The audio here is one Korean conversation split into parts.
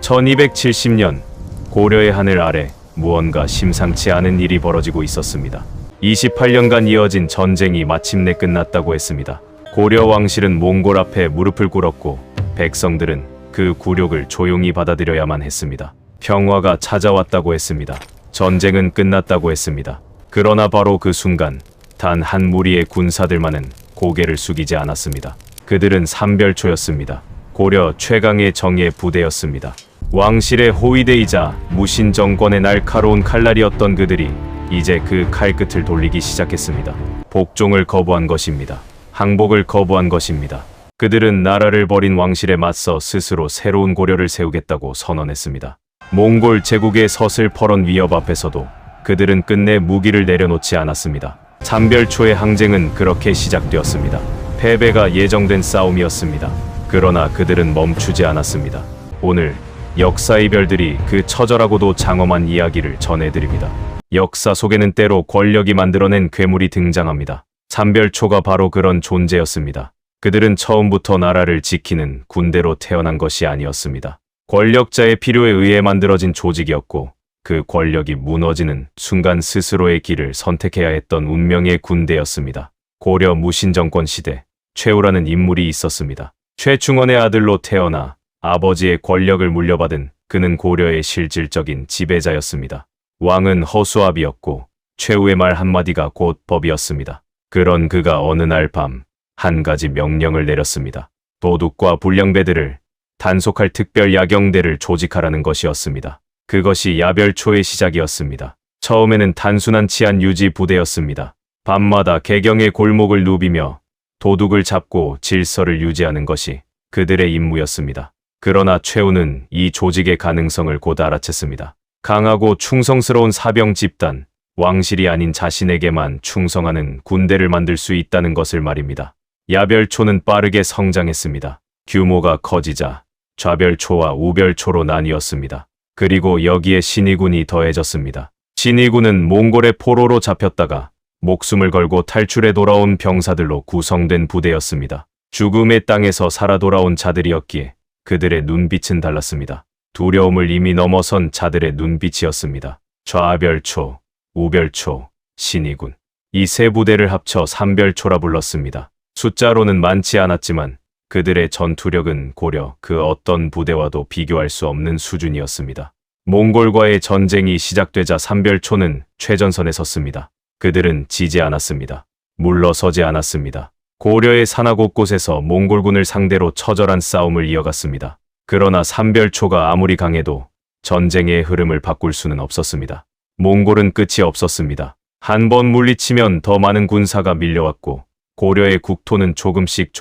1270년 고려의 하늘 아래 무언가 심상치 않은 일이 벌어지고 있었습니다. 28년간 이어진 전쟁이 마침내 끝났다고 했습니다. 고려 왕실은 몽골 앞에 무릎을 꿇었고 백성들은 그 굴욕을 조용히 받아들여야만 했습니다. 평화가 찾아왔다고 했습니다. 전쟁은 끝났다고 했습니다. 그러나 바로 그 순간 단 한 무리의 군사들만은 고개를 숙이지 않았습니다. 그들은 삼별초였습니다. 고려 최강의 정예 부대였습니다. 왕실의 호위대이자 무신 정권의 날카로운 칼날이었던 그들이 이제 그 칼끝을 돌리기 시작했습니다. 복종을 거부한 것입니다. 항복을 거부한 것입니다. 그들은 나라를 버린 왕실에 맞서 스스로 새로운 고려를 세우겠다고 선언했습니다. 몽골 제국의 서슬퍼런 위협 앞에서도 그들은 끝내 무기를 내려놓지 않았습니다. 삼별초의 항쟁은 그렇게 시작되었습니다. 패배가 예정된 싸움이었습니다. 그러나 그들은 멈추지 않았습니다. 오늘 역사의 별들이 그 처절하고도 장엄한 이야기를 전해드립니다. 역사 속에는 때로 권력이 만들어낸 괴물이 등장합니다. 삼별초가 바로 그런 존재였습니다. 그들은 처음부터 나라를 지키는 군대로 태어난 것이 아니었습니다. 권력자의 필요에 의해 만들어진 조직이었고 그 권력이 무너지는 순간 스스로의 길을 선택해야 했던 운명의 군대였습니다. 고려 무신정권 시대 최우라는 인물이 있었습니다. 최충원의 아들로 태어나 아버지의 권력을 물려받은 그는 고려의 실질적인 지배자였습니다. 왕은 허수아비였고 최후의 말 한마디가 곧 법이었습니다. 그런 그가 어느 날 밤 한 가지 명령을 내렸습니다. 도둑과 불량배들을 단속할 특별 야경대를 조직하라는 것이었습니다. 그것이 야별초의 시작이었습니다. 처음에는 단순한 치안 유지 부대였습니다. 밤마다 개경의 골목을 누비며 도둑을 잡고 질서를 유지하는 것이 그들의 임무였습니다. 그러나 최우는 이 조직의 가능성을 곧 알아챘습니다. 강하고 충성스러운 사병 집단, 왕실이 아닌 자신에게만 충성하는 군대를 만들 수 있다는 것을 말입니다. 야별초는 빠르게 성장했습니다. 규모가 커지자 좌별초와 우별초로 나뉘었습니다. 그리고 여기에 신의군이 더해졌습니다. 신의군은 몽골의 포로로 잡혔다가 목숨을 걸고 탈출해 돌아온 병사들로 구성된 부대였습니다. 죽음의 땅에서 살아 돌아온 자들이었기에 그들의 눈빛은 달랐습니다. 두려움을 이미 넘어선 자들의 눈빛이었습니다. 좌별초, 우별초, 신의군. 이 세 부대를 합쳐 삼별초라 불렀습니다. 숫자로는 많지 않았지만 그들의 전투력은 고려 그 어떤 부대와도 비교할 수 없는 수준이었습니다. 몽골과의 전쟁이 시작되자 삼별초는 최전선에 섰습니다. 그들은 지지 않았습니다. 물러서지 않았습니다. 고려의 산하 곳곳에서 몽골군을 상대로 처절한 싸움을 이어갔습니다. 그러나 삼별초가 아무리 강해도 전쟁의 흐름을 바꿀 수는 없었습니다. 몽골은 끝이 없었습니다. 한 번 물리치면 더 많은 군사가 밀려왔고 고려의 국토는 조금씩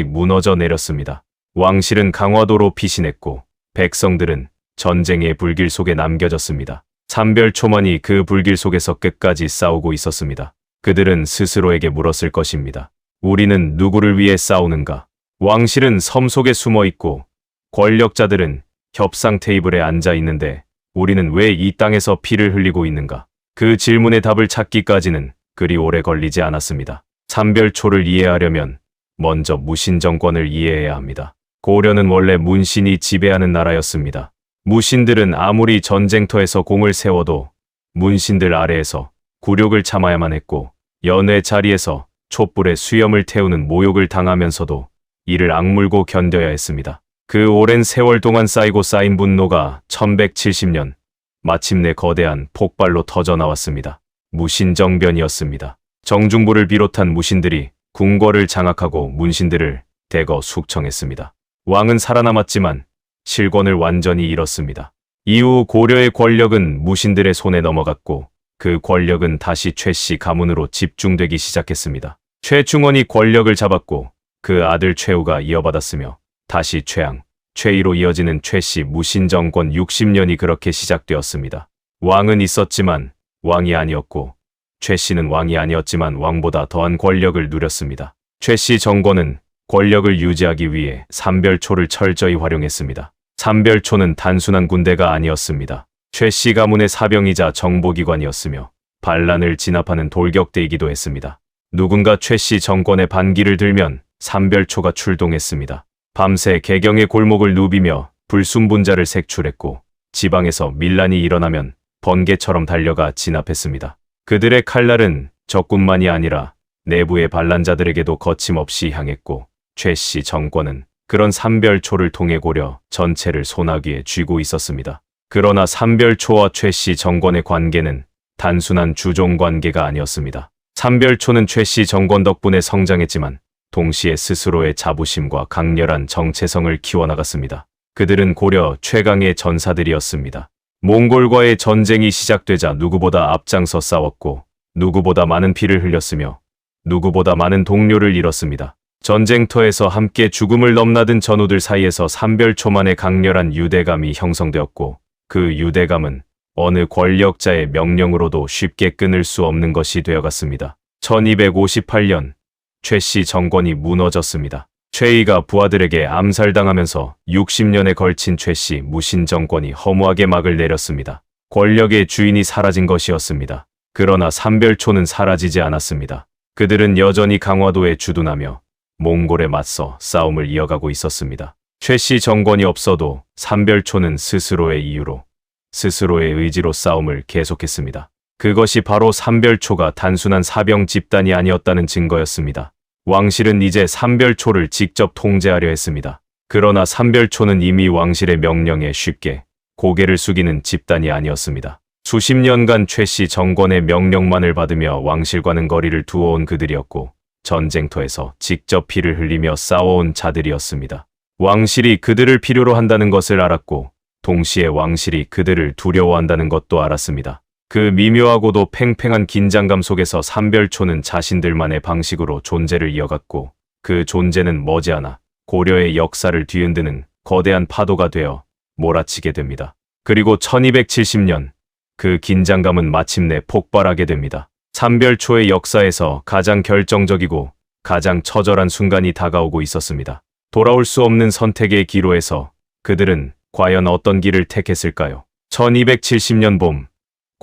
무너져 내렸습니다. 왕실은 강화도로 피신했고 백성들은 전쟁의 불길 속에 남겨졌습니다. 삼별초만이 그 불길 속에서 끝까지 싸우고 있었습니다. 그들은 스스로에게 물었을 것입니다. 우리는 누구를 위해 싸우는가? 왕실은 섬 속에 숨어 있고 권력자들은 협상 테이블에 앉아 있는데 우리는 왜 이 땅에서 피를 흘리고 있는가? 그 질문의 답을 찾기까지는 그리 오래 걸리지 않았습니다. 삼별초를 이해하려면 먼저 무신정권을 이해해야 합니다. 고려는 원래 문신이 지배하는 나라였습니다. 무신들은 아무리 전쟁터에서 공을 세워도 문신들 아래에서 굴욕을 참아야만 했고 연회 자리에서 촛불에 수염을 태우는 모욕을 당하면서도 이를 악물고 견뎌야 했습니다. 그 오랜 세월 동안 쌓이고 쌓인 분노가 1170년 마침내 거대한 폭발로 터져나왔습니다. 무신정변이었습니다. 정중부를 비롯한 무신들이 궁궐을 장악하고 문신들을 대거 숙청했습니다. 왕은 살아남았지만 실권을 완전히 잃었습니다. 이후 고려의 권력은 무신들의 손에 넘어갔고 그 권력은 다시 최씨 가문으로 집중되기 시작했습니다. 최충원이 권력을 잡았고 그 아들 최우가 이어받았으며 다시 최양, 최이로 이어지는 최씨 무신정권 60년이 그렇게 시작되었습니다. 왕은 있었지만 왕이 아니었고 최씨는 왕이 아니었지만 왕보다 더한 권력을 누렸습니다. 최씨 정권은 권력을 유지하기 위해 삼별초를 철저히 활용했습니다. 삼별초는 단순한 군대가 아니었습니다. 최씨 가문의 사병이자 정보기관이었으며 반란을 진압하는 돌격대이기도 했습니다. 누군가 최씨 정권의 반기를 들면 삼별초가 출동했습니다. 밤새 개경의 골목을 누비며 불순분자를 색출했고 지방에서 밀란이 일어나면 번개처럼 달려가 진압했습니다. 그들의 칼날은 적군만이 아니라 내부의 반란자들에게도 거침없이 향했고 최씨 정권은 그런 삼별초를 통해 고려 전체를 소나기에 쥐고 있었습니다. 그러나 삼별초와 최씨 정권의 관계는 단순한 주종 관계가 아니었습니다. 삼별초는 최씨 정권 덕분에 성장했지만 동시에 스스로의 자부심과 강렬한 정체성을 키워나갔습니다. 그들은 고려 최강의 전사들이었습니다. 몽골과의 전쟁이 시작되자 누구보다 앞장서 싸웠고 누구보다 많은 피를 흘렸으며 누구보다 많은 동료를 잃었습니다. 전쟁터에서 함께 죽음을 넘나든 전우들 사이에서 삼별초만의 강렬한 유대감이 형성되었고 그 유대감은 어느 권력자의 명령으로도 쉽게 끊을 수 없는 것이 되어갔습니다. 1258년 최씨 정권이 무너졌습니다. 최이가 부하들에게 암살당하면서 60년에 걸친 최씨 무신 정권이 허무하게 막을 내렸습니다. 권력의 주인이 사라진 것이었습니다. 그러나 삼별초는 사라지지 않았습니다. 그들은 여전히 강화도에 주둔하며 몽골에 맞서 싸움을 이어가고 있었습니다. 최씨 정권이 없어도 삼별초는 스스로의 이유로, 스스로의 의지로 싸움을 계속했습니다. 그것이 바로 삼별초가 단순한 사병 집단이 아니었다는 증거였습니다. 왕실은 이제 삼별초를 직접 통제하려 했습니다. 그러나 삼별초는 이미 왕실의 명령에 쉽게 고개를 숙이는 집단이 아니었습니다. 수십 년간 최씨 정권의 명령만을 받으며 왕실과는 거리를 두어온 그들이었고 전쟁터에서 직접 피를 흘리며 싸워온 자들이었습니다. 왕실이 그들을 필요로 한다는 것을 알았고 동시에 왕실이 그들을 두려워한다는 것도 알았습니다. 그 미묘하고도 팽팽한 긴장감 속에서 삼별초는 자신들만의 방식으로 존재를 이어갔고 그 존재는 머지않아 고려의 역사를 뒤흔드는 거대한 파도가 되어 몰아치게 됩니다. 그리고 1270년 그 긴장감은 마침내 폭발하게 됩니다. 삼별초의 역사에서 가장 결정적이고 가장 처절한 순간이 다가오고 있었습니다. 돌아올 수 없는 선택의 기로에서 그들은 과연 어떤 길을 택했을까요? 1270년 봄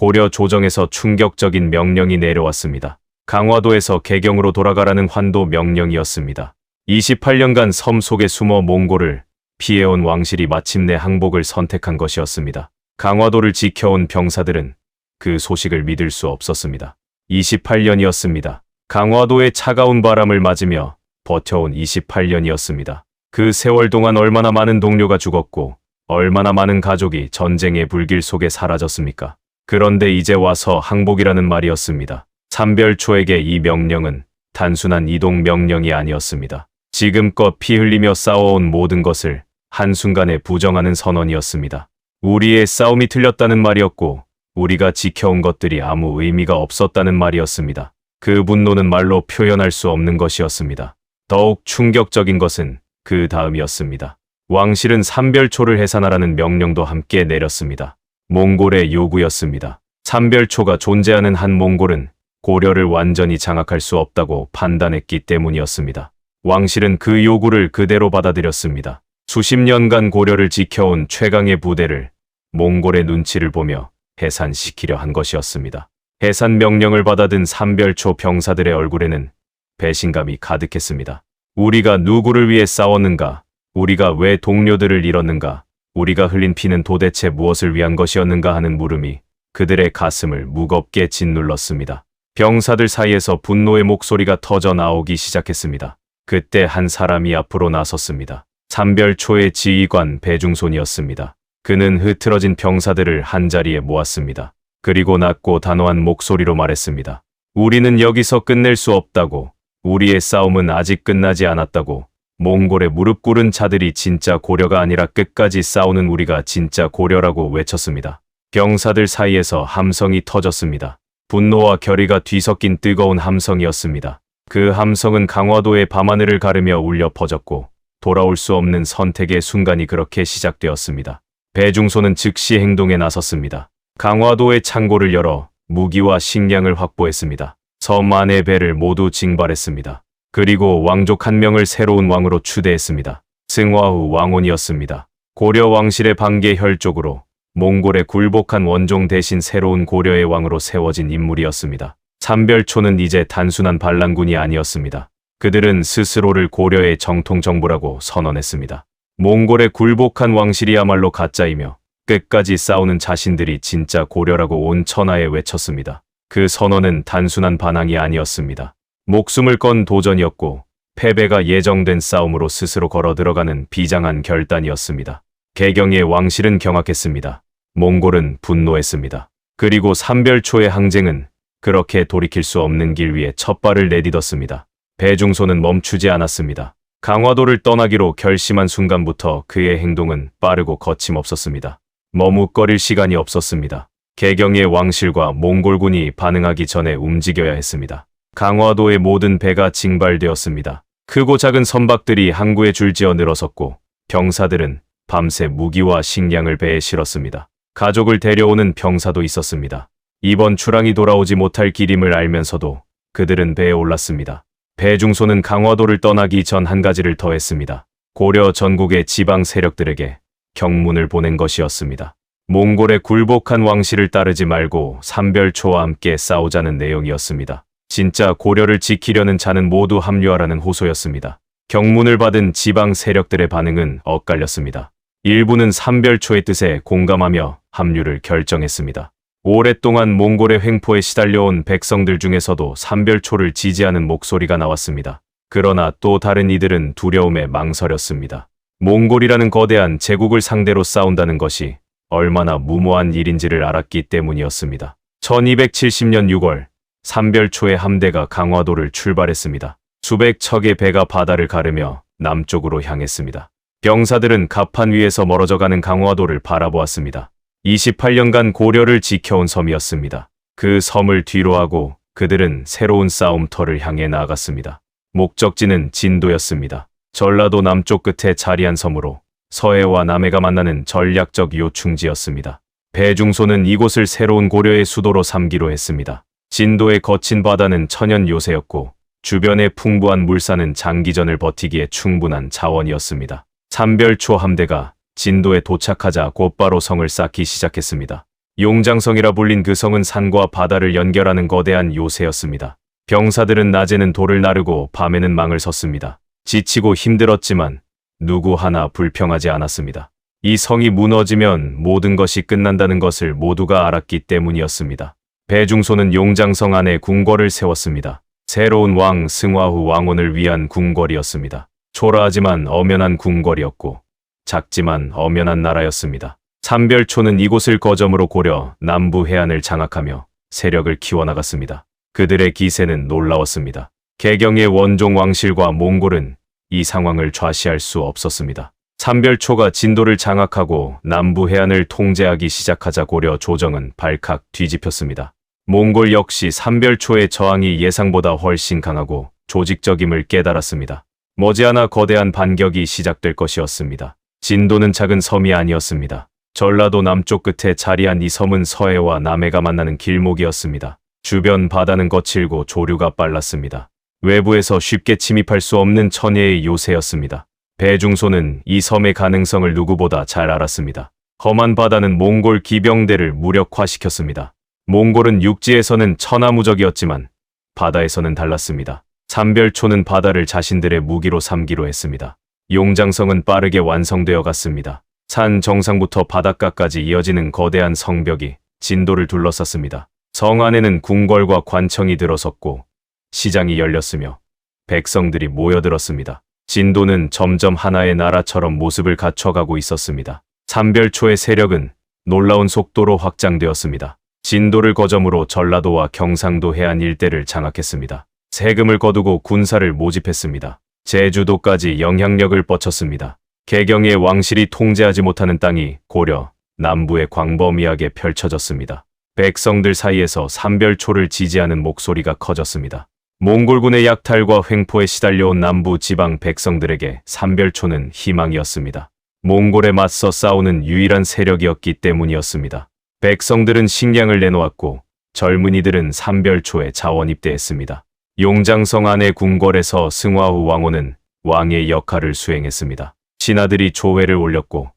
고려 조정에서 충격적인 명령이 내려왔습니다. 강화도에서 개경으로 돌아가라는 환도 명령이었습니다. 28년간 섬 속에 숨어 몽골을 피해온 왕실이 마침내 항복을 선택한 것이었습니다. 강화도를 지켜온 병사들은 그 소식을 믿을 수 없었습니다. 28년이었습니다. 강화도의 차가운 바람을 맞으며 버텨온 28년이었습니다. 그 세월 동안 얼마나 많은 동료가 죽었고 얼마나 많은 가족이 전쟁의 불길 속에 사라졌습니까? 그런데 이제 와서 항복이라는 말이었습니다. 삼별초에게 이 명령은 단순한 이동 명령이 아니었습니다. 지금껏 피 흘리며 싸워온 모든 것을 한순간에 부정하는 선언이었습니다. 우리의 싸움이 틀렸다는 말이었고 우리가 지켜온 것들이 아무 의미가 없었다는 말이었습니다. 그 분노는 말로 표현할 수 없는 것이었습니다. 더욱 충격적인 것은 그 다음이었습니다. 왕실은 삼별초를 해산하라는 명령도 함께 내렸습니다. 몽골의 요구였습니다. 삼별초가 존재하는 한 몽골은 고려를 완전히 장악할 수 없다고 판단했기 때문이었습니다. 왕실은 그 요구를 그대로 받아들였습니다. 수십 년간 고려를 지켜온 최강의 부대를 몽골의 눈치를 보며 해산시키려 한 것이었습니다. 해산 명령을 받아든 삼별초 병사들의 얼굴에는 배신감이 가득했습니다. 우리가 누구를 위해 싸웠는가? 우리가 왜 동료들을 잃었는가? 우리가 흘린 피는 도대체 무엇을 위한 것이었는가 하는 물음이 그들의 가슴을 무겁게 짓눌렀습니다. 병사들 사이에서 분노의 목소리가 터져 나오기 시작했습니다. 그때 한 사람이 앞으로 나섰습니다. 삼별초의 지휘관 배중손이었습니다. 그는 흐트러진 병사들을 한자리에 모았습니다. 그리고 낮고 단호한 목소리로 말했습니다. 우리는 여기서 끝낼 수 없다고. 우리의 싸움은 아직 끝나지 않았다고. 몽골에 무릎 꿇은 자들이 진짜 고려가 아니라 끝까지 싸우는 우리가 진짜 고려라고 외쳤습니다. 병사들 사이에서 함성이 터졌습니다. 분노와 결의가 뒤섞인 뜨거운 함성이었습니다. 그 함성은 강화도의 밤하늘을 가르며 울려 퍼졌고 돌아올 수 없는 선택의 순간이 그렇게 시작되었습니다. 배중손은 즉시 행동에 나섰습니다. 강화도의 창고를 열어 무기와 식량을 확보했습니다. 섬 안의 배를 모두 징발했습니다. 그리고 왕족 한 명을 새로운 왕으로 추대했습니다. 승화후 왕혼이었습니다. 고려 왕실의 반계 혈족으로 몽골에 굴복한 원종 대신 새로운 고려의 왕으로 세워진 인물이었습니다. 삼별초는 이제 단순한 반란군이 아니었습니다. 그들은 스스로를 고려의 정통 정부라고 선언했습니다. 몽골의 굴복한 왕실이야말로 가짜이며 끝까지 싸우는 자신들이 진짜 고려라고 온 천하에 외쳤습니다. 그 선언은 단순한 반항이 아니었습니다. 목숨을 건 도전이었고 패배가 예정된 싸움으로 스스로 걸어 들어가는 비장한 결단이었습니다. 개경의 왕실은 경악했습니다. 몽골은 분노했습니다. 그리고 삼별초의 항쟁은 그렇게 돌이킬 수 없는 길 위에 첫 발을 내딛었습니다. 배중소는 멈추지 않았습니다. 강화도를 떠나기로 결심한 순간부터 그의 행동은 빠르고 거침없었습니다. 머뭇거릴 시간이 없었습니다. 개경의 왕실과 몽골군이 반응하기 전에 움직여야 했습니다. 강화도의 모든 배가 징발되었습니다. 크고 작은 선박들이 항구에 줄지어 늘어섰고 병사들은 밤새 무기와 식량을 배에 실었습니다. 가족을 데려오는 병사도 있었습니다. 이번 출항이 돌아오지 못할 길임을 알면서도 그들은 배에 올랐습니다. 배중소는 강화도를 떠나기 전 한 가지를 더 했습니다. 고려 전국의 지방 세력들에게 경문을 보낸 것이었습니다. 몽골의 굴복한 왕실을 따르지 말고 삼별초와 함께 싸우자는 내용이었습니다. 진짜 고려를 지키려는 자는 모두 합류하라는 호소였습니다. 경문을 받은 지방 세력들의 반응은 엇갈렸습니다. 일부는 삼별초의 뜻에 공감하며 합류를 결정했습니다. 오랫동안 몽골의 횡포에 시달려온 백성들 중에서도 삼별초를 지지하는 목소리가 나왔습니다. 그러나 또 다른 이들은 두려움에 망설였습니다. 몽골이라는 거대한 제국을 상대로 싸운다는 것이 얼마나 무모한 일인지를 알았기 때문이었습니다. 1270년 6월, 삼별초의 함대가 강화도를 출발했습니다. 수백 척의 배가 바다를 가르며 남쪽으로 향했습니다. 병사들은 갑판 위에서 멀어져가는 강화도를 바라보았습니다. 28년간 고려를 지켜온 섬이었습니다. 그 섬을 뒤로하고 그들은 새로운 싸움터를 향해 나아갔습니다. 목적지는 진도였습니다. 전라도 남쪽 끝에 자리한 섬으로 서해와 남해가 만나는 전략적 요충지였습니다. 배중소는 이곳을 새로운 고려의 수도로 삼기로 했습니다. 진도의 거친 바다는 천연 요새였고 주변의 풍부한 물산은 장기전을 버티기에 충분한 자원이었습니다. 삼별초 함대가 진도에 도착하자 곧바로 성을 쌓기 시작했습니다. 용장성이라 불린 그 성은 산과 바다를 연결하는 거대한 요새였습니다. 병사들은 낮에는 돌을 나르고 밤에는 망을 섰습니다. 지치고 힘들었지만 누구 하나 불평하지 않았습니다. 이 성이 무너지면 모든 것이 끝난다는 것을 모두가 알았기 때문이었습니다. 배중소는 용장성 안에 궁궐을 세웠습니다. 새로운 왕 승화후 왕혼을 위한 궁궐이었습니다. 초라하지만 엄연한 궁궐이었고 작지만 엄연한 나라였습니다. 삼별초는 이곳을 거점으로 고려 남부 해안을 장악하며 세력을 키워나갔습니다. 그들의 기세는 놀라웠습니다. 개경의 원종 왕실과 몽골은 이 상황을 좌시할 수 없었습니다. 삼별초가 진도를 장악하고 남부 해안을 통제하기 시작하자 고려 조정은 발칵 뒤집혔습니다. 몽골 역시 삼별초의 저항이 예상보다 훨씬 강하고 조직적임을 깨달았습니다. 머지않아 거대한 반격이 시작될 것이었습니다. 진도는 작은 섬이 아니었습니다. 전라도 남쪽 끝에 자리한 이 섬은 서해와 남해가 만나는 길목이었습니다. 주변 바다는 거칠고 조류가 빨랐습니다. 외부에서 쉽게 침입할 수 없는 천혜의 요새였습니다. 배중소는 이 섬의 가능성을 누구보다 잘 알았습니다. 험한 바다는 몽골 기병대를 무력화시켰습니다. 몽골은 육지에서는 천하무적이었지만 바다에서는 달랐습니다. 삼별초는 바다를 자신들의 무기로 삼기로 했습니다. 용장성은 빠르게 완성되어 갔습니다. 산 정상부터 바닷가까지 이어지는 거대한 성벽이 진도를 둘러쌌습니다. 성 안에는 궁궐과 관청이 들어섰고 시장이 열렸으며 백성들이 모여들었습니다. 진도는 점점 하나의 나라처럼 모습을 갖춰가고 있었습니다. 삼별초의 세력은 놀라운 속도로 확장되었습니다. 진도를 거점으로 전라도와 경상도 해안 일대를 장악했습니다. 세금을 거두고 군사를 모집했습니다. 제주도까지 영향력을 뻗쳤습니다. 개경의 왕실이 통제하지 못하는 땅이 고려, 남부에 광범위하게 펼쳐졌습니다. 백성들 사이에서 삼별초를 지지하는 목소리가 커졌습니다. 몽골군의 약탈과 횡포에 시달려온 남부 지방 백성들에게 삼별초는 희망이었습니다. 몽골에 맞서 싸우는 유일한 세력이었기 때문이었습니다. 백성들은 식량을 내놓았고 젊은이들은 삼별초에 자원 입대했습니다. 용장성 안의 궁궐에서 승화후 왕혼은 왕의 역할을 수행했습니다. 신하들이 조회를 올렸고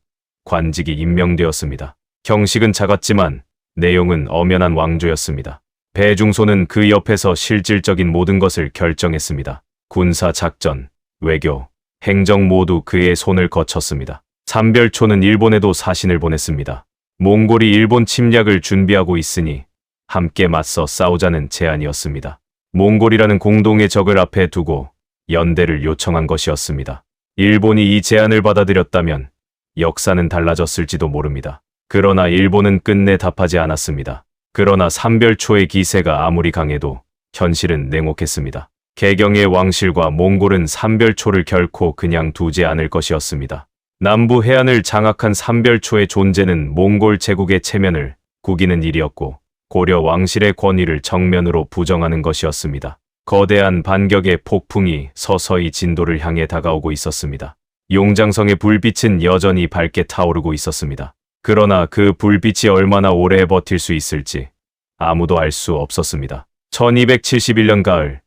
관직이 임명되었습니다. 형식은 작았지만 내용은 엄연한 왕조였습니다. 배중소는 그 옆에서 실질적인 모든 것을 결정했습니다. 군사 작전, 외교, 행정 모두 그의 손을 거쳤습니다. 삼별초는 일본에도 사신을 보냈습니다. 몽골이 일본 침략을 준비하고 있으니 함께 맞서 싸우자는 제안이었습니다. 몽골이라는 공동의 적을 앞에 두고 연대를 요청한 것이었습니다. 일본이 이 제안을 받아들였다면 역사는 달라졌을지도 모릅니다. 그러나 일본은 끝내 답하지 않았습니다. 그러나 삼별초의 기세가 아무리 강해도 현실은 냉혹했습니다. 개경의 왕실과 몽골은 삼별초를 결코 그냥 두지 않을 것이었습니다. 남부 해안을 장악한 삼별초의 존재는 몽골 제국의 체면을 구기는 일이었고 고려 왕실의 권위를 정면으로 부정하는 것이었습니다. 거대한 반격의 폭풍이 서서히 진도를 향해 다가오고 있었습니다. 용장성의 불빛은 여전히 밝게 타오르고 있었습니다. 그러나 그 불빛이 얼마나 오래 버틸 수 있을지 아무도 알 수 없었습니다. 1271년 가을,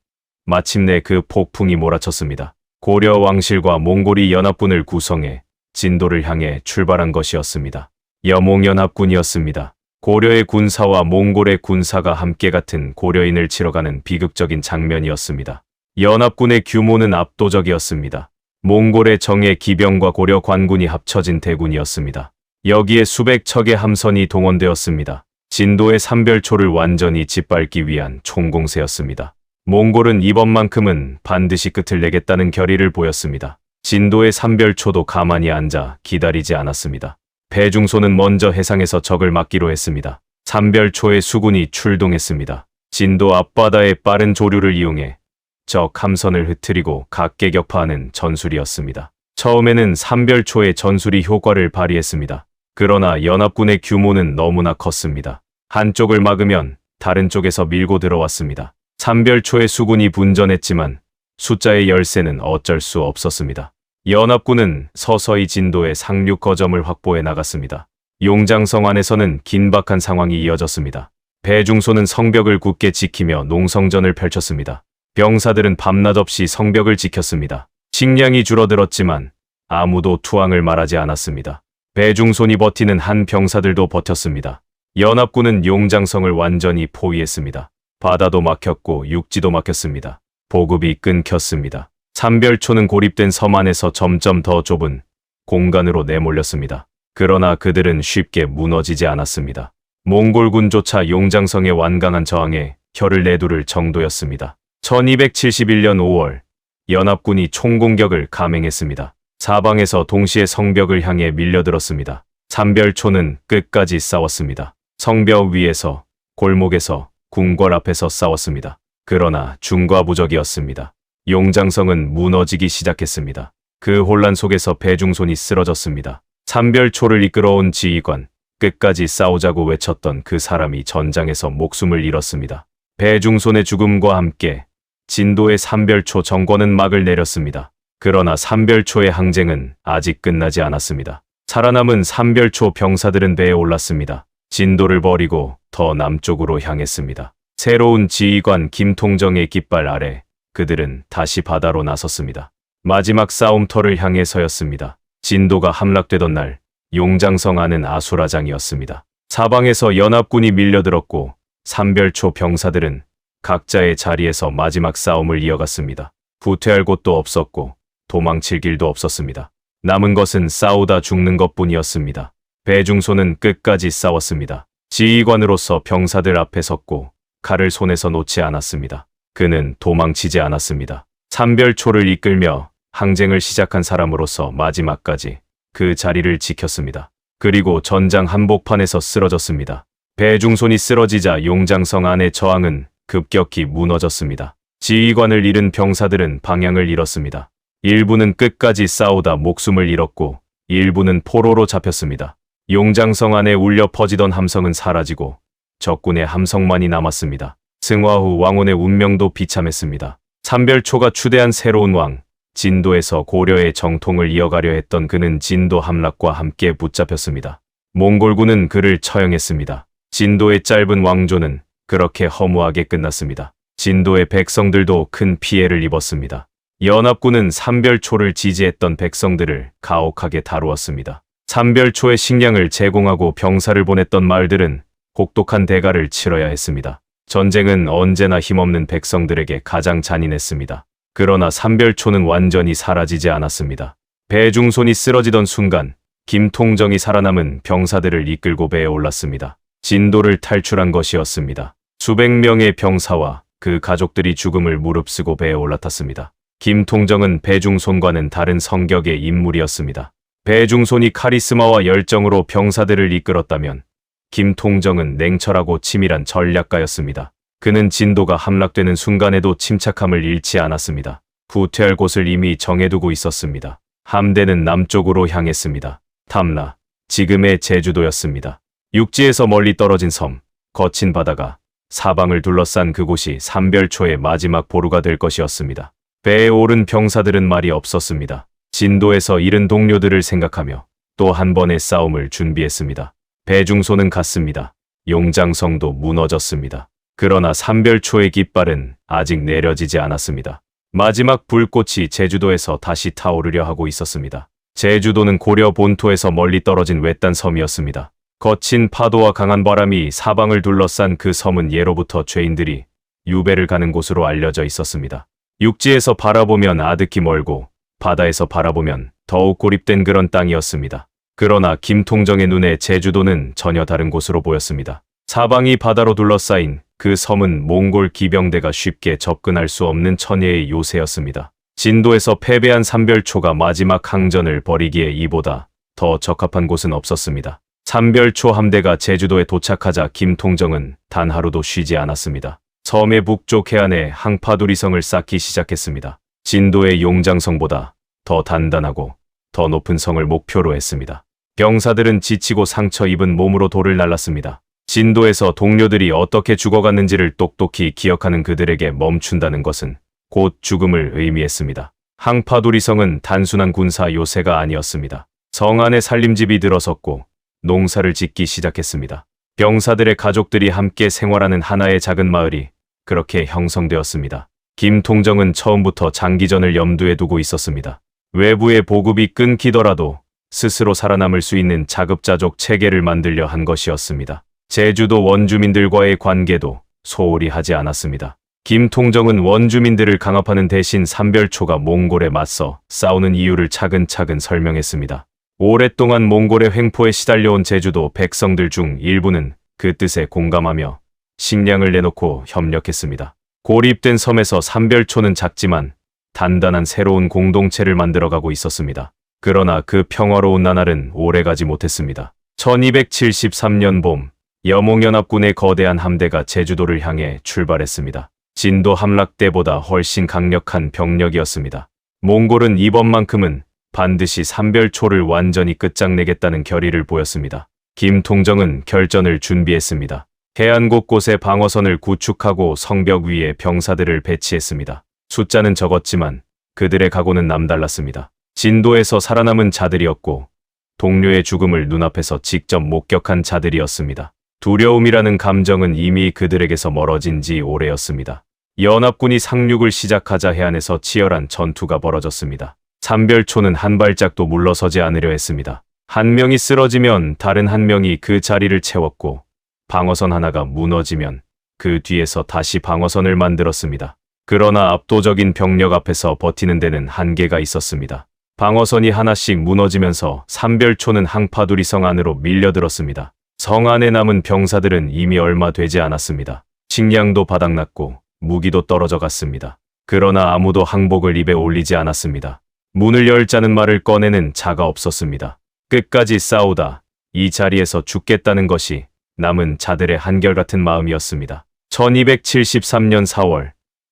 마침내 그 폭풍이 몰아쳤습니다. 고려 왕실과 몽골이 연합군을 구성해 진도를 향해 출발한 것이었습니다. 여몽연합군이었습니다. 고려의 군사와 몽골의 군사가 함께 같은 고려인을 치러 가는 비극적인 장면이었습니다. 연합군의 규모는 압도적이었습니다. 몽골의 정예 기병과 고려 관군이 합쳐진 대군이었습니다. 여기에 수백 척의 함선이 동원되었습니다. 진도의 삼별초를 완전히 짓밟기 위한 총공세였습니다. 몽골은 이번만큼은 반드시 끝을 내겠다는 결의를 보였습니다. 진도의 삼별초도 가만히 앉아 기다리지 않았습니다. 배중소는 먼저 해상에서 적을 막기로 했습니다. 삼별초의 수군이 출동했습니다. 진도 앞바다의 빠른 조류를 이용해 적 함선을 흐트리고 각계격파하는 전술이었습니다. 처음에는 삼별초의 전술이 효과를 발휘했습니다. 그러나 연합군의 규모는 너무나 컸습니다. 한쪽을 막으면 다른 쪽에서 밀고 들어왔습니다. 삼별초의 수군이 분전했지만 숫자의 열세는 어쩔 수 없었습니다. 연합군은 서서히 진도의 상륙 거점을 확보해 나갔습니다. 용장성 안에서는 긴박한 상황이 이어졌습니다. 배중소는 성벽을 굳게 지키며 농성전을 펼쳤습니다. 병사들은 밤낮 없이 성벽을 지켰습니다. 식량이 줄어들었지만 아무도 투항을 말하지 않았습니다. 배중손이 버티는 한 병사들도 버텼습니다. 연합군은 용장성을 완전히 포위했습니다. 바다도 막혔고 육지도 막혔습니다. 보급이 끊겼습니다. 삼별초는 고립된 섬 안에서 점점 더 좁은 공간으로 내몰렸습니다. 그러나 그들은 쉽게 무너지지 않았습니다. 몽골군조차 용장성의 완강한 저항에 혀를 내두를 정도였습니다. 1271년 5월, 연합군이 총공격을 감행했습니다. 사방에서 동시에 성벽을 향해 밀려들었습니다. 삼별초는 끝까지 싸웠습니다. 성벽 위에서, 골목에서, 궁궐 앞에서 싸웠습니다. 그러나 중과부적이었습니다. 용장성은 무너지기 시작했습니다. 그 혼란 속에서 배중손이 쓰러졌습니다. 삼별초를 이끌어온 지휘관, 끝까지 싸우자고 외쳤던 그 사람이 전장에서 목숨을 잃었습니다. 배중손의 죽음과 함께 진도의 삼별초 정권은 막을 내렸습니다. 그러나 삼별초의 항쟁은 아직 끝나지 않았습니다. 살아남은 삼별초 병사들은 배에 올랐습니다. 진도를 버리고 더 남쪽으로 향했습니다. 새로운 지휘관 김통정의 깃발 아래 그들은 다시 바다로 나섰습니다. 마지막 싸움터를 향해 서였습니다. 진도가 함락되던 날, 용장성 안은 아수라장이었습니다. 사방에서 연합군이 밀려들었고 삼별초 병사들은 각자의 자리에서 마지막 싸움을 이어갔습니다. 후퇴할 곳도 없었고 도망칠 길도 없었습니다. 남은 것은 싸우다 죽는 것뿐이었습니다. 배중소는 끝까지 싸웠습니다. 지휘관으로서 병사들 앞에 섰고 칼을 손에서 놓지 않았습니다. 그는 도망치지 않았습니다. 삼별초를 이끌며 항쟁을 시작한 사람으로서 마지막까지 그 자리를 지켰습니다. 그리고 전장 한복판에서 쓰러졌습니다. 배중손이 쓰러지자 용장성 안의 저항은 급격히 무너졌습니다. 지휘관을 잃은 병사들은 방향을 잃었습니다. 일부는 끝까지 싸우다 목숨을 잃었고 일부는 포로로 잡혔습니다. 용장성 안에 울려 퍼지던 함성은 사라지고 적군의 함성만이 남았습니다. 승화 후 왕원의 운명도 비참했습니다. 삼별초가 추대한 새로운 왕, 진도에서 고려의 정통을 이어가려 했던 그는 진도 함락과 함께 붙잡혔습니다. 몽골군은 그를 처형했습니다. 진도의 짧은 왕조는 그렇게 허무하게 끝났습니다. 진도의 백성들도 큰 피해를 입었습니다. 연합군은 삼별초를 지지했던 백성들을 가혹하게 다루었습니다. 삼별초의 식량을 제공하고 병사를 보냈던 마을들은 혹독한 대가를 치러야 했습니다. 전쟁은 언제나 힘없는 백성들에게 가장 잔인했습니다. 그러나 삼별초는 완전히 사라지지 않았습니다. 배중손이 쓰러지던 순간 김통정이 살아남은 병사들을 이끌고 배에 올랐습니다. 진도를 탈출한 것이었습니다. 수백 명의 병사와 그 가족들이 죽음을 무릅쓰고 배에 올라탔습니다. 김통정은 배중손과는 다른 성격의 인물이었습니다. 배중손이 카리스마와 열정으로 병사들을 이끌었다면 김통정은 냉철하고 치밀한 전략가였습니다. 그는 진도가 함락되는 순간에도 침착함을 잃지 않았습니다. 후퇴할 곳을 이미 정해두고 있었습니다. 함대는 남쪽으로 향했습니다. 탐라, 지금의 제주도였습니다. 육지에서 멀리 떨어진 섬, 거친 바다가 사방을 둘러싼 그곳이 삼별초의 마지막 보루가 될 것이었습니다. 배에 오른 병사들은 말이 없었습니다. 진도에서 잃은 동료들을 생각하며 또 한 번의 싸움을 준비했습니다. 배중손은 갔습니다. 용장성도 무너졌습니다. 그러나 삼별초의 깃발은 아직 내려지지 않았습니다. 마지막 불꽃이 제주도에서 다시 타오르려 하고 있었습니다. 제주도는 고려 본토에서 멀리 떨어진 외딴 섬이었습니다. 거친 파도와 강한 바람이 사방을 둘러싼 그 섬은 예로부터 죄인들이 유배를 가는 곳으로 알려져 있었습니다. 육지에서 바라보면 아득히 멀고 바다에서 바라보면 더욱 고립된 그런 땅이었습니다. 그러나 김통정의 눈에 제주도는 전혀 다른 곳으로 보였습니다. 사방이 바다로 둘러싸인 그 섬은 몽골 기병대가 쉽게 접근할 수 없는 천혜의 요새였습니다. 진도에서 패배한 삼별초가 마지막 항전을 벌이기에 이보다 더 적합한 곳은 없었습니다. 삼별초 함대가 제주도에 도착하자 김통정은 단 하루도 쉬지 않았습니다. 섬의 북쪽 해안에 항파두리성을 쌓기 시작했습니다. 진도의 용장성보다 더 단단하고 더 높은 성을 목표로 했습니다. 병사들은 지치고 상처 입은 몸으로 돌을 날랐습니다. 진도에서 동료들이 어떻게 죽어갔는지를 똑똑히 기억하는 그들에게 멈춘다는 것은 곧 죽음을 의미했습니다. 항파두리성은 단순한 군사 요새가 아니었습니다. 성 안에 살림집이 들어섰고 농사를 짓기 시작했습니다. 병사들의 가족들이 함께 생활하는 하나의 작은 마을이 그렇게 형성되었습니다. 김통정은 처음부터 장기전을 염두에 두고 있었습니다. 외부의 보급이 끊기더라도 스스로 살아남을 수 있는 자급자족 체계를 만들려 한 것이었습니다. 제주도 원주민들과의 관계도 소홀히 하지 않았습니다. 김통정은 원주민들을 강압하는 대신 삼별초가 몽골에 맞서 싸우는 이유를 차근차근 설명했습니다. 오랫동안 몽골의 횡포에 시달려온 제주도 백성들 중 일부는 그 뜻에 공감하며 식량을 내놓고 협력했습니다. 고립된 섬에서 삼별초는 작지만 단단한 새로운 공동체를 만들어가고 있었습니다. 그러나 그 평화로운 나날은 오래가지 못했습니다. 1273년 봄, 여몽연합군의 거대한 함대가 제주도를 향해 출발했습니다. 진도 함락 때보다 훨씬 강력한 병력이었습니다. 몽골은 이번만큼은 반드시 삼별초를 완전히 끝장내겠다는 결의를 보였습니다. 김통정은 결전을 준비했습니다. 해안 곳곳에 방어선을 구축하고 성벽 위에 병사들을 배치했습니다. 숫자는 적었지만 그들의 각오는 남달랐습니다. 진도에서 살아남은 자들이었고 동료의 죽음을 눈앞에서 직접 목격한 자들이었습니다. 두려움이라는 감정은 이미 그들에게서 멀어진 지 오래였습니다. 연합군이 상륙을 시작하자 해안에서 치열한 전투가 벌어졌습니다. 삼별초는 한 발짝도 물러서지 않으려 했습니다. 한 명이 쓰러지면 다른 한 명이 그 자리를 채웠고 방어선 하나가 무너지면 그 뒤에서 다시 방어선을 만들었습니다. 그러나 압도적인 병력 앞에서 버티는 데는 한계가 있었습니다. 방어선이 하나씩 무너지면서 삼별초는 항파두리성 안으로 밀려들었습니다. 성 안에 남은 병사들은 이미 얼마 되지 않았습니다. 식량도 바닥났고 무기도 떨어져 갔습니다. 그러나 아무도 항복을 입에 올리지 않았습니다. 문을 열자는 말을 꺼내는 자가 없었습니다. 끝까지 싸우다 이 자리에서 죽겠다는 것이 남은 자들의 한결같은 마음이었습니다. 1273년 4월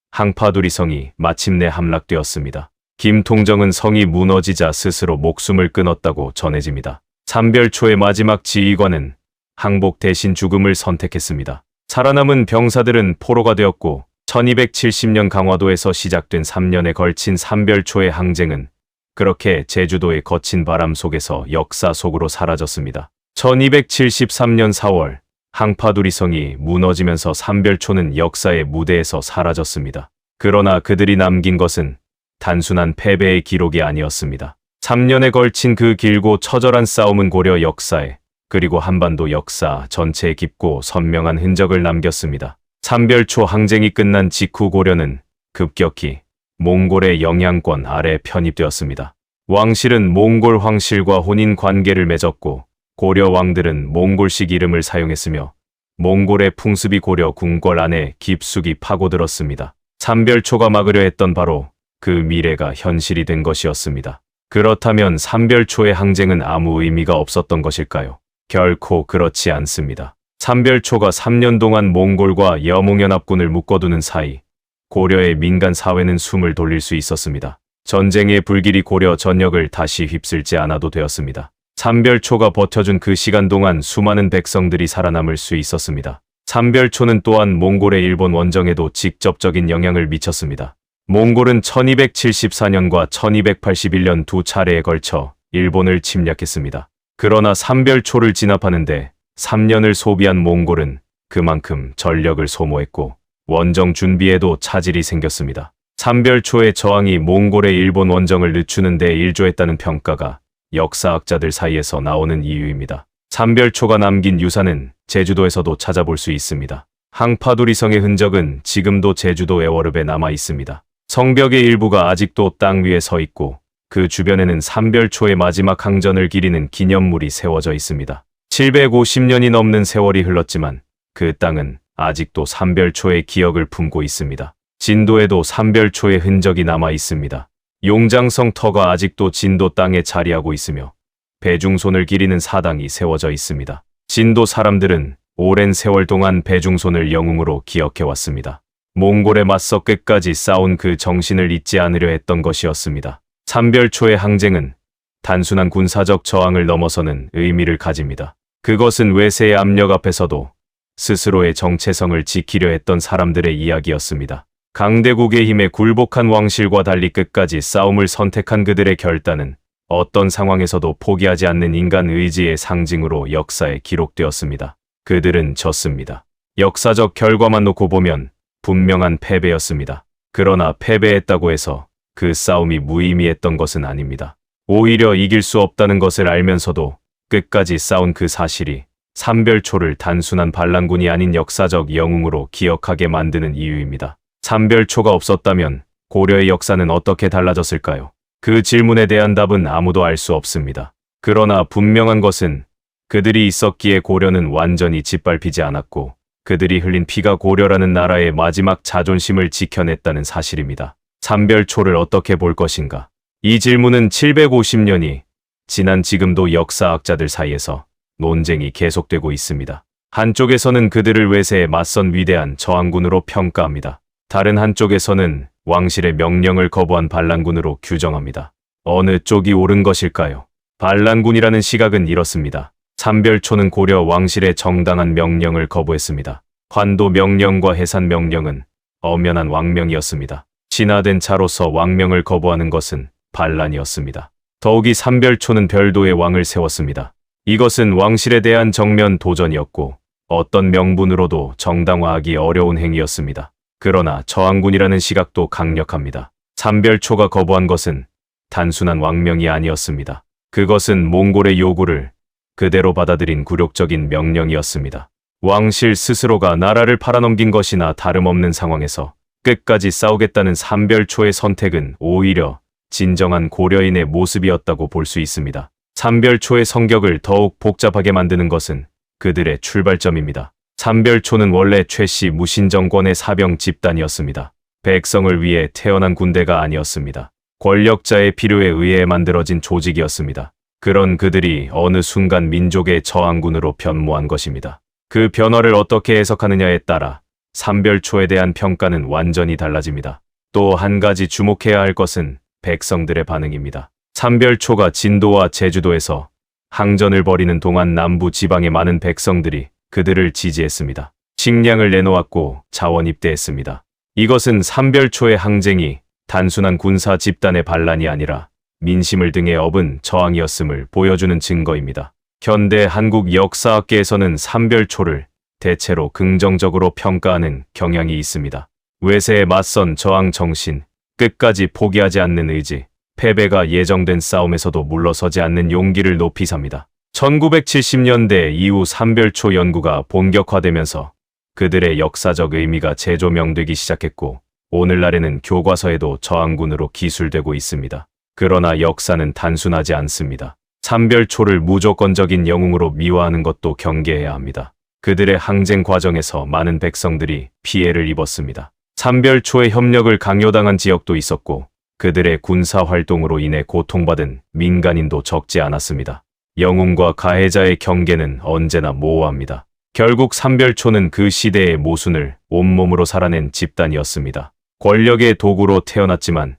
항파두리성이 마침내 함락되었습니다. 김통정은 성이 무너지자 스스로 목숨을 끊었다고 전해집니다. 삼별초의 마지막 지휘관은 항복 대신 죽음을 선택했습니다. 살아남은 병사들은 포로가 되었고 1270년 강화도에서 시작된 3년에 걸친 삼별초의 항쟁은 그렇게 제주도의 거친 바람 속에서 역사 속으로 사라졌습니다. 1273년 4월 항파두리성이 무너지면서 삼별초는 역사의 무대에서 사라졌습니다. 그러나 그들이 남긴 것은 단순한 패배의 기록이 아니었습니다. 3년에 걸친 그 길고 처절한 싸움은 고려 역사에 그리고 한반도 역사 전체에 깊고 선명한 흔적을 남겼습니다. 삼별초 항쟁이 끝난 직후 고려는 급격히 몽골의 영향권 아래 편입되었습니다. 왕실은 몽골 황실과 혼인 관계를 맺었고 고려 왕들은 몽골식 이름을 사용했으며 몽골의 풍습이 고려 궁궐 안에 깊숙이 파고들었습니다. 삼별초가 막으려 했던 바로 그 미래가 현실이 된 것이었습니다. 그렇다면 삼별초의 항쟁은 아무 의미가 없었던 것일까요? 결코 그렇지 않습니다. 삼별초가 3년 동안 몽골과 여몽연합군을 묶어두는 사이 고려의 민간 사회는 숨을 돌릴 수 있었습니다. 전쟁의 불길이 고려 전역을 다시 휩쓸지 않아도 되었습니다. 삼별초가 버텨준 그 시간 동안 수많은 백성들이 살아남을 수 있었습니다. 삼별초는 또한 몽골의 일본 원정에도 직접적인 영향을 미쳤습니다. 몽골은 1274년과 1281년 두 차례에 걸쳐 일본을 침략했습니다. 그러나 삼별초를 진압하는데 3년을 소비한 몽골은 그만큼 전력을 소모했고 원정 준비에도 차질이 생겼습니다. 삼별초의 저항이 몽골의 일본 원정을 늦추는 데 일조했다는 평가가 역사학자들 사이에서 나오는 이유입니다. 삼별초가 남긴 유산은 제주도에서도 찾아볼 수 있습니다. 항파두리성의 흔적은 지금도 제주도 애월읍에 남아 있습니다. 성벽의 일부가 아직도 땅 위에 서 있고 그 주변에는 삼별초의 마지막 항전을 기리는 기념물이 세워져 있습니다. 750년이 넘는 세월이 흘렀지만 그 땅은 아직도 삼별초의 기억을 품고 있습니다. 진도에도 삼별초의 흔적이 남아 있습니다. 용장성 터가 아직도 진도 땅에 자리하고 있으며 배중손을 기리는 사당이 세워져 있습니다. 진도 사람들은 오랜 세월 동안 배중손을 영웅으로 기억해왔습니다. 몽골에 맞서 끝까지 싸운 그 정신을 잊지 않으려 했던 것이었습니다. 삼별초의 항쟁은 단순한 군사적 저항을 넘어서는 의미를 가집니다. 그것은 외세의 압력 앞에서도 스스로의 정체성을 지키려 했던 사람들의 이야기였습니다. 강대국의 힘에 굴복한 왕실과 달리 끝까지 싸움을 선택한 그들의 결단은 어떤 상황에서도 포기하지 않는 인간 의지의 상징으로 역사에 기록되었습니다. 그들은 졌습니다. 역사적 결과만 놓고 보면 분명한 패배였습니다. 그러나 패배했다고 해서 그 싸움이 무의미했던 것은 아닙니다. 오히려 이길 수 없다는 것을 알면서도 끝까지 싸운 그 사실이 삼별초를 단순한 반란군이 아닌 역사적 영웅으로 기억하게 만드는 이유입니다. 삼별초가 없었다면 고려의 역사는 어떻게 달라졌을까요? 그 질문에 대한 답은 아무도 알 수 없습니다. 그러나 분명한 것은 그들이 있었기에 고려는 완전히 짓밟히지 않았고 그들이 흘린 피가 고려라는 나라의 마지막 자존심을 지켜냈다는 사실입니다. 삼별초를 어떻게 볼 것인가? 이 질문은 750년이 지난 지금도 역사학자들 사이에서 논쟁이 계속되고 있습니다. 한쪽에서는 그들을 외세에 맞선 위대한 저항군으로 평가합니다. 다른 한쪽에서는 왕실의 명령을 거부한 반란군으로 규정합니다. 어느 쪽이 옳은 것일까요? 반란군이라는 시각은 이렇습니다. 삼별초는 고려 왕실의 정당한 명령을 거부했습니다. 환도 명령과 해산 명령은 엄연한 왕명이었습니다. 진화된 자로서 왕명을 거부하는 것은 반란이었습니다. 더욱이 삼별초는 별도의 왕을 세웠습니다. 이것은 왕실에 대한 정면 도전이었고 어떤 명분으로도 정당화하기 어려운 행위였습니다. 그러나 저항군이라는 시각도 강력합니다. 삼별초가 거부한 것은 단순한 왕명이 아니었습니다. 그것은 몽골의 요구를 그대로 받아들인 굴욕적인 명령이었습니다. 왕실 스스로가 나라를 팔아넘긴 것이나 다름없는 상황에서 끝까지 싸우겠다는 삼별초의 선택은 오히려 진정한 고려인의 모습이었다고 볼 수 있습니다. 삼별초의 성격을 더욱 복잡하게 만드는 것은 그들의 출발점입니다. 삼별초는 원래 최씨 무신정권의 사병 집단이었습니다. 백성을 위해 태어난 군대가 아니었습니다. 권력자의 필요에 의해 만들어진 조직이었습니다. 그런 그들이 어느 순간 민족의 저항군으로 변모한 것입니다. 그 변화를 어떻게 해석하느냐에 따라 삼별초에 대한 평가는 완전히 달라집니다. 또 한 가지 주목해야 할 것은 백성들의 반응입니다. 삼별초가 진도와 제주도에서 항전을 벌이는 동안 남부 지방의 많은 백성들이 그들을 지지했습니다. 식량을 내놓았고 자원 입대했습니다. 이것은 삼별초의 항쟁이 단순한 군사 집단의 반란이 아니라 민심을 등에 업은 저항이었음을 보여주는 증거입니다. 현대 한국 역사학계에서는 삼별초를 대체로 긍정적으로 평가하는 경향이 있습니다. 외세에 맞선 저항 정신, 끝까지 포기하지 않는 의지, 패배가 예정된 싸움에서도 물러서지 않는 용기를 높이 삽니다. 1970년대 이후 삼별초 연구가 본격화되면서 그들의 역사적 의미가 재조명되기 시작했고 오늘날에는 교과서에도 저항군으로 기술되고 있습니다. 그러나 역사는 단순하지 않습니다. 삼별초를 무조건적인 영웅으로 미화하는 것도 경계해야 합니다. 그들의 항쟁 과정에서 많은 백성들이 피해를 입었습니다. 삼별초의 협력을 강요당한 지역도 있었고 그들의 군사 활동으로 인해 고통받은 민간인도 적지 않았습니다. 영웅과 가해자의 경계는 언제나 모호합니다. 결국 삼별초는 그 시대의 모순을 온몸으로 살아낸 집단이었습니다. 권력의 도구로 태어났지만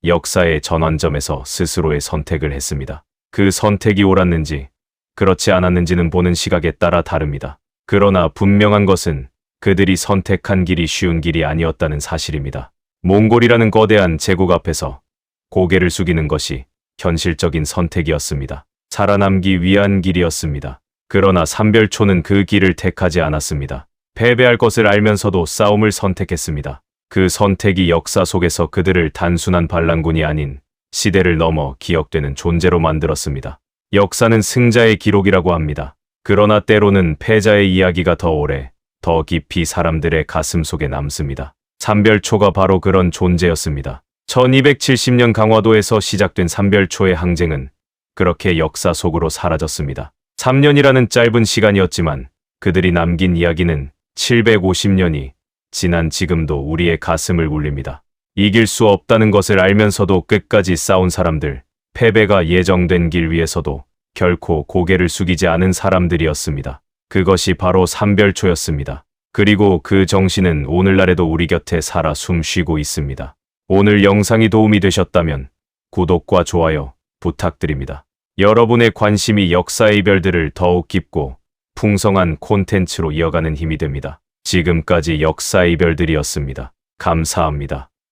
역사의 전환점에서 스스로의 선택을 했습니다. 그 선택이 옳았는지 그렇지 않았는지는 보는 시각에 따라 다릅니다. 그러나 분명한 것은 그들이 선택한 길이 쉬운 길이 아니었다는 사실입니다. 몽골이라는 거대한 제국 앞에서 고개를 숙이는 것이 현실적인 선택이었습니다. 살아남기 위한 길이었습니다. 그러나 삼별초는 그 길을 택하지 않았습니다. 패배할 것을 알면서도 싸움을 선택했습니다. 그 선택이 역사 속에서 그들을 단순한 반란군이 아닌 시대를 넘어 기억되는 존재로 만들었습니다. 역사는 승자의 기록이라고 합니다. 그러나 때로는 패자의 이야기가 더 오래, 더 깊이 사람들의 가슴 속에 남습니다. 삼별초가 바로 그런 존재였습니다. 1270년 강화도에서 시작된 삼별초의 항쟁은 그렇게 역사 속으로 사라졌습니다. 3년이라는 짧은 시간이었지만 그들이 남긴 이야기는 750년이 지난 지금도 우리의 가슴을 울립니다. 이길 수 없다는 것을 알면서도 끝까지 싸운 사람들, 패배가 예정된 길 위에서도 결코 고개를 숙이지 않은 사람들이었습니다. 그것이 바로 삼별초였습니다. 그리고 그 정신은 오늘날에도 우리 곁에 살아 숨쉬고 있습니다. 오늘 영상이 도움이 되셨다면 구독과 좋아요 부탁드립니다. 여러분의 관심이 역사의 별들을 더욱 깊고 풍성한 콘텐츠로 이어가는 힘이 됩니다. 지금까지 역사의 별들이었습니다. 감사합니다.